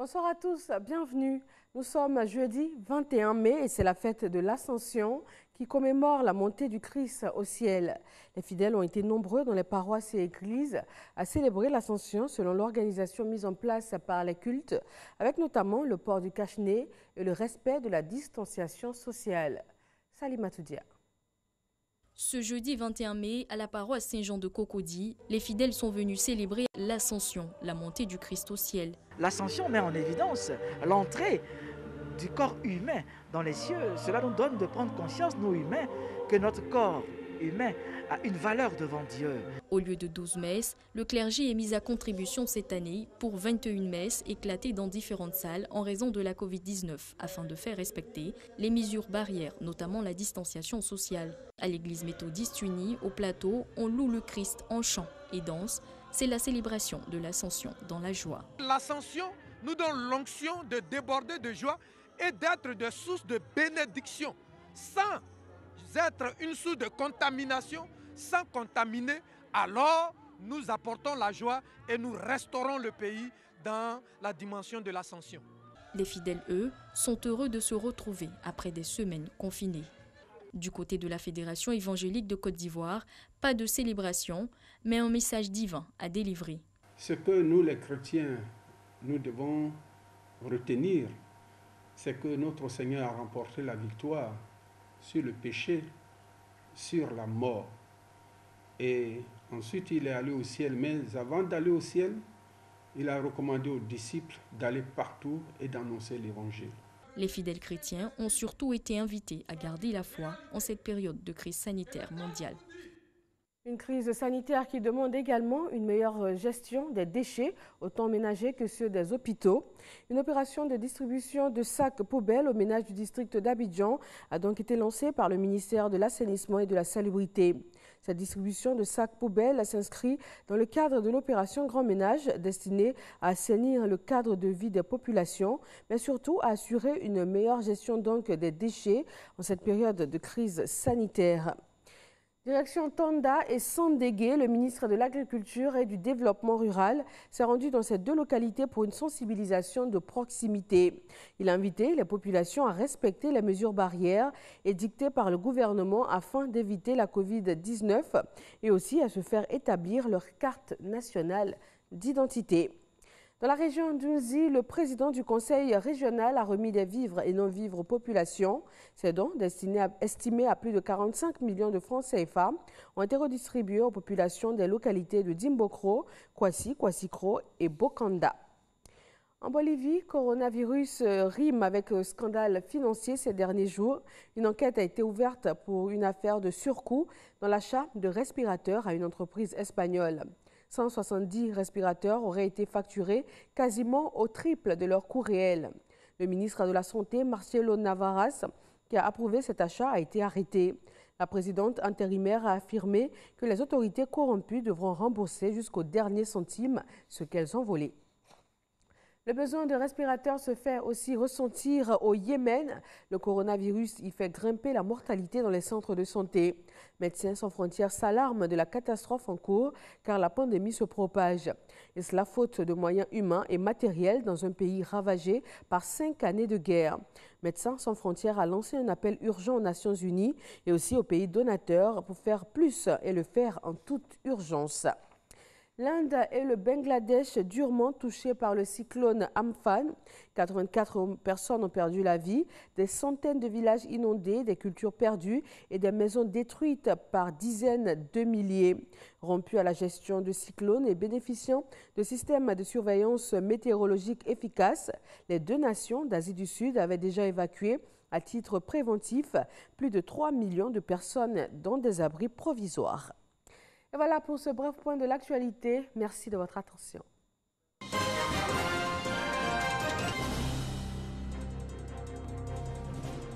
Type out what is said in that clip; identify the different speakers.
Speaker 1: Bonsoir à tous, bienvenue. Nous sommes jeudi 21 mai et c'est la fête de l'Ascension qui commémore la montée du Christ au ciel. Les fidèles ont été nombreux dans les paroisses et églises à célébrer l'Ascension selon l'organisation mise en place par les cultes, avec notamment le port du cache-nez et le respect de la distanciation sociale. Salimatou Dia.
Speaker 2: Ce jeudi 21 mai, à la paroisse Saint-Jean de Cocody, les fidèles sont venus célébrer l'Ascension, la montée du Christ au ciel.
Speaker 3: L'Ascension met en évidence l'entrée du corps humain dans les cieux. Cela nous donne de prendre conscience, nous humains, que notre corps humain a une valeur devant Dieu.
Speaker 2: Au lieu de 12 messes, le clergé est mis à contribution cette année pour 21 messes éclatées dans différentes salles en raison de la Covid-19, afin de faire respecter les mesures barrières, notamment la distanciation sociale. À l'église méthodiste unie, au plateau, on loue le Christ en chant et danse. C'est la célébration de l'Ascension dans la joie.
Speaker 4: L'Ascension nous donne l'onction de déborder de joie et d'être des sources de bénédiction, sans être une source de contamination, sans contaminer. Alors nous apportons la joie et nous restaurons le pays dans la dimension de l'Ascension.
Speaker 2: Les fidèles, eux, sont heureux de se retrouver après des semaines confinées. Du côté de la Fédération évangélique de Côte d'Ivoire, pas de célébration, mais un message divin à délivrer.
Speaker 5: Ce que nous, les chrétiens, nous devons retenir, c'est que notre Seigneur a remporté la victoire sur le péché, sur la mort. Et ensuite, il est allé au ciel. Mais avant d'aller au ciel, il a recommandé aux disciples d'aller partout et d'annoncer l'évangile.
Speaker 2: Les fidèles chrétiens ont surtout été invités à garder la foi en cette période de crise sanitaire mondiale.
Speaker 1: Une crise sanitaire qui demande également une meilleure gestion des déchets, autant ménagers que ceux des hôpitaux. Une opération de distribution de sacs poubelles aux ménages du district d'Abidjan a donc été lancée par le ministère de l'Assainissement et de la Salubrité. Cette distribution de sacs poubelles s'inscrit dans le cadre de l'opération Grand Ménage destinée à assainir le cadre de vie des populations, mais surtout à assurer une meilleure gestion donc des déchets en cette période de crise sanitaire. Direction Tanda et Sandégué, le ministre de l'Agriculture et du Développement rural s'est rendu dans ces deux localités pour une sensibilisation de proximité. Il a invité les populations à respecter les mesures barrières édictées par le gouvernement afin d'éviter la Covid-19 et aussi à se faire établir leur carte nationale d'identité. Dans la région d'Unzi, le président du conseil régional a remis des vivres et non-vivres aux populations. Ces dons, estimés à plus de 45 millions de francs CFA, ont été redistribués aux populations des localités de Dimbokro, Kwasi, Kwassikro et Bokanda. En Bolivie, coronavirus rime avec scandale financier ces derniers jours. Une enquête a été ouverte pour une affaire de surcoût dans l'achat de respirateurs à une entreprise espagnole. 170 respirateurs auraient été facturés quasiment au triple de leur coût réel. Le ministre de la Santé, Marcelo Navarras, qui a approuvé cet achat, a été arrêté. La présidente intérimaire a affirmé que les autorités corrompues devront rembourser jusqu'au dernier centime ce qu'elles ont volé. Le besoin de respirateurs se fait aussi ressentir au Yémen. Le coronavirus y fait grimper la mortalité dans les centres de santé. Médecins sans frontières s'alarment de la catastrophe en cours car la pandémie se propage. Et cela faute de moyens humains et matériels dans un pays ravagé par 5 années de guerre. Médecins sans frontières a lancé un appel urgent aux Nations Unies et aussi aux pays donateurs pour faire plus et le faire en toute urgence. L'Inde et le Bangladesh durement touchés par le cyclone Amphan. 84 personnes ont perdu la vie, des centaines de villages inondés, des cultures perdues et des maisons détruites par dizaines de milliers. Rompus à la gestion de cyclones et bénéficiant de systèmes de surveillance météorologique efficaces, les deux nations d'Asie du Sud avaient déjà évacué à titre préventif plus de 3 millions de personnes dans des abris provisoires. Et voilà pour ce bref point de l'actualité. Merci de votre attention.